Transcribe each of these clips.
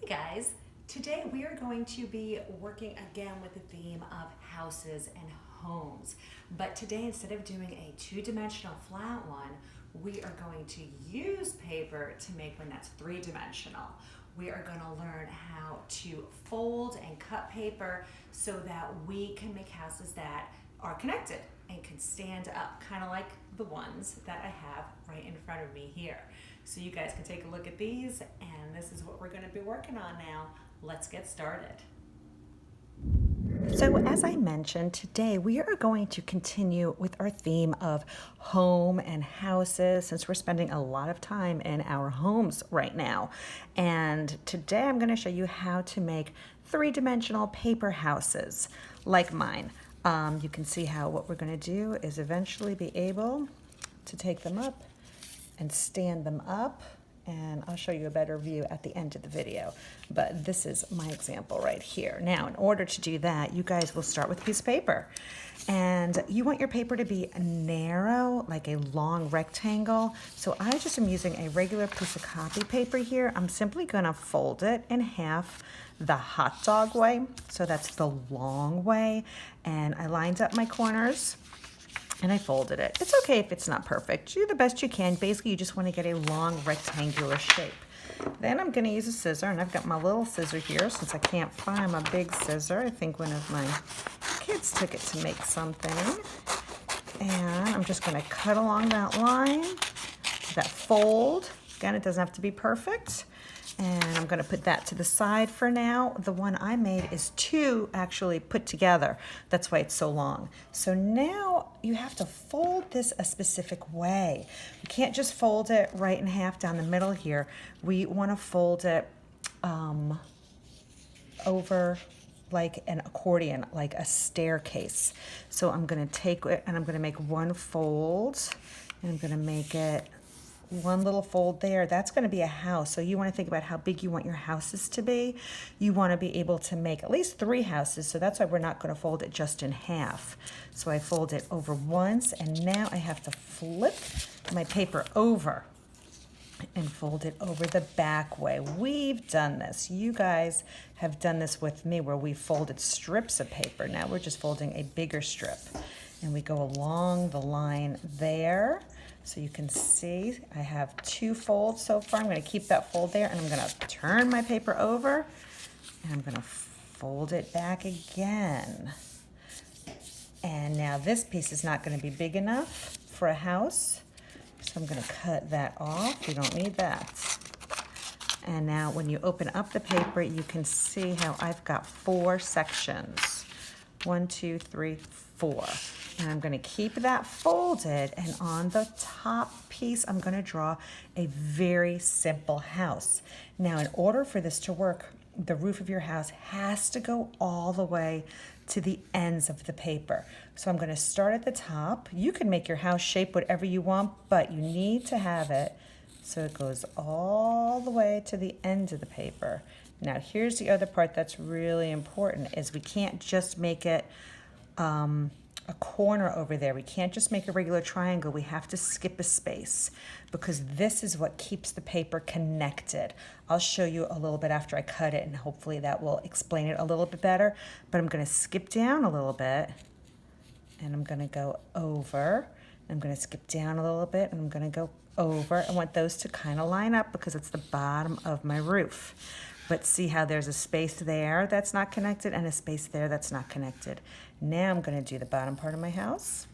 Hi guys, today we are going to be working again with the theme of houses and homes. But today, instead of doing a two-dimensional flat one, we are going to use paper to make one that's three-dimensional. We are going to learn how to fold and cut paper so that we can make houses that are connected and can stand up, kind of like the ones that I have right in front of me here. So you guys can take a look at these, and this is what we're going to be working on now. Let's get started. So, as I mentioned, today we are going to continue with our theme of home and houses since we're spending a lot of time in our homes right now. And today I'm going to show you how to make three-dimensional paper houses like mine. You can see how what we're going to do is eventually be able to take them up and stand them up, and I'll show you a better view at the end of the video. But this is my example right here. Now, in order to do that, you guys will start with a piece of paper. And you want your paper to be narrow, like a long rectangle. So I just am using a regular piece of copy paper here. I'm simply gonna fold it in half the hot dog way. So that's the long way. And I lined up my corners and I folded it. It's okay if it's not perfect. Do the best you can. Basically, you just want to get a long rectangular shape. Then I'm going to use a scissor, and I've got my little scissor here since I can't find my big scissor. I think one of my kids took it to make something. And I'm just going to cut along that line, that fold. Again, it doesn't have to be perfect. And I'm going to put that to the side for now. The one I made is two actually put together. That's why it's so long. So now you have to fold this a specific way. You can't just fold it right in half down the middle here. We want to fold it over like an accordion, like a staircase. So I'm going to take it and I'm going to make one fold, and I'm going to make it one little fold there. That's going to be a house. So you want to think about how big you want your houses to be. You want to be able to make at least 3 houses. So that's why we're not going to fold it just in half. So I fold it over once, and now I have to flip my paper over and fold it over the back way. We've done this. You guys have done this with me where we folded strips of paper. Now we're just folding a bigger strip, and we go along the line there. So you can see I have 2 folds so far. I'm going to keep that fold there, and I'm going to turn my paper over, and I'm going to fold it back again. And now this piece is not going to be big enough for a house, so I'm going to cut that off. You don't need that. And now when you open up the paper, you can see how I've got 4 sections. 1, 2, 3, 4. And I'm going to keep that folded, and on the top piece, I'm going to draw a very simple house. Now, in order for this to work, the roof of your house has to go all the way to the ends of the paper. So I'm going to start at the top. You can make your house shape whatever you want, but you need to have it so it goes all the way to the end of the paper. Now, here's the other part that's really important, is we can't just make it a corner over there. We can't just make a regular triangle. We have to skip a space because this is what keeps the paper connected. I'll show you a little bit after I cut it, and hopefully that will explain it a little bit better. But I'm going to skip down a little bit, and I'm going to go over. I'm going to skip down a little bit, and I'm going to go over. I want those to kind of line up because it's the bottom of my roof. But see how there's a space there that's not connected and a space there that's not connected. Now I'm going to do the bottom part of my house.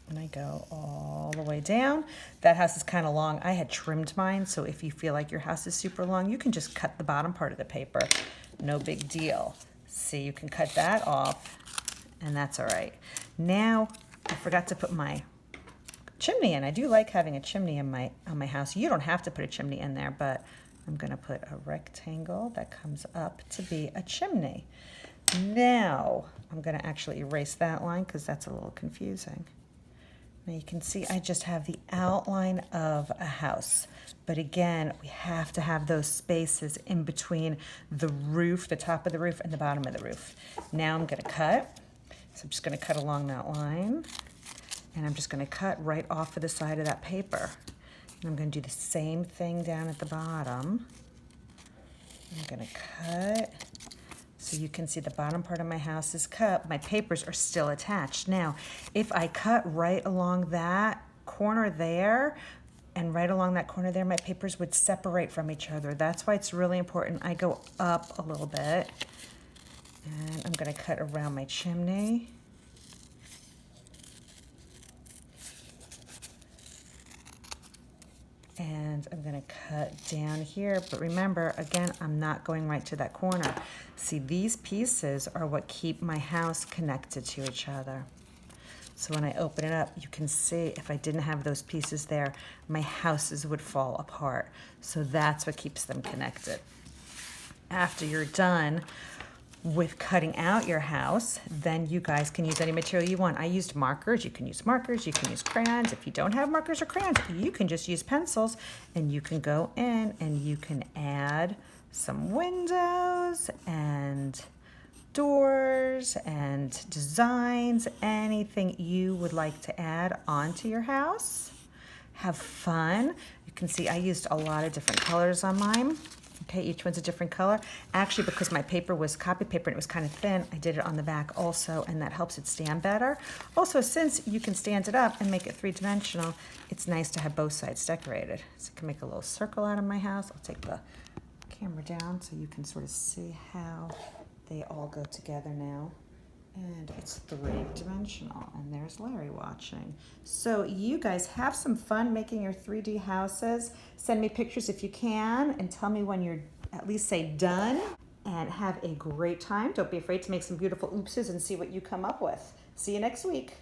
And I go all the way down. That house is kind of long. I had trimmed mine, so if you feel like your house is super long, you can just cut the bottom part of the paper. No big deal. See, you can cut that off, and that's all right. Now, I forgot to put my chimney in. I do like having a chimney on my house. You don't have to put a chimney in there, but I'm going to put a rectangle that comes up to be a chimney. Now, I'm going to actually erase that line because that's a little confusing. Now you can see I just have the outline of a house. But again, we have to have those spaces in between the roof, the top of the roof, and the bottom of the roof. Now I'm going to cut. So I'm just going to cut along that line. And I'm just going to cut right off of the side of that paper. And I'm going to do the same thing down at the bottom. I'm gonna cut. So you can see the bottom part of my house is cut. My papers are still attached. Now, if I cut right along that corner there, and right along that corner there, my papers would separate from each other. That's why it's really important I go up a little bit. And I'm gonna cut around my chimney. And I'm gonna cut down here, but remember, again, I'm not going right to that corner. See, these pieces are what keep my house connected to each other. So when I open it up, you can see if I didn't have those pieces there, my houses would fall apart. So that's what keeps them connected. After you're done with cutting out your house, then you guys can use any material you want. I used markers. You can use markers. You can use crayons. If you don't have markers or crayons, you can just use pencils, and you can go in and you can add some windows and doors and designs, anything you would like to add onto your house. Have fun. You can see I used a lot of different colors on mine. Okay, each one's a different color. Actually, because my paper was copy paper and it was kind of thin, I did it on the back also, and that helps it stand better. Also, since you can stand it up and make it three-dimensional, it's nice to have both sides decorated. So I can make a little circle out of my house. I'll take the camera down so you can sort of see how they all go together now. And it's three-dimensional, and there's Larry watching. So you guys have some fun making your 3D houses. Send me pictures if you can, and tell me when you're, at least say done, and have a great time. Don't be afraid to make some beautiful oopses and see what you come up with. See you next week.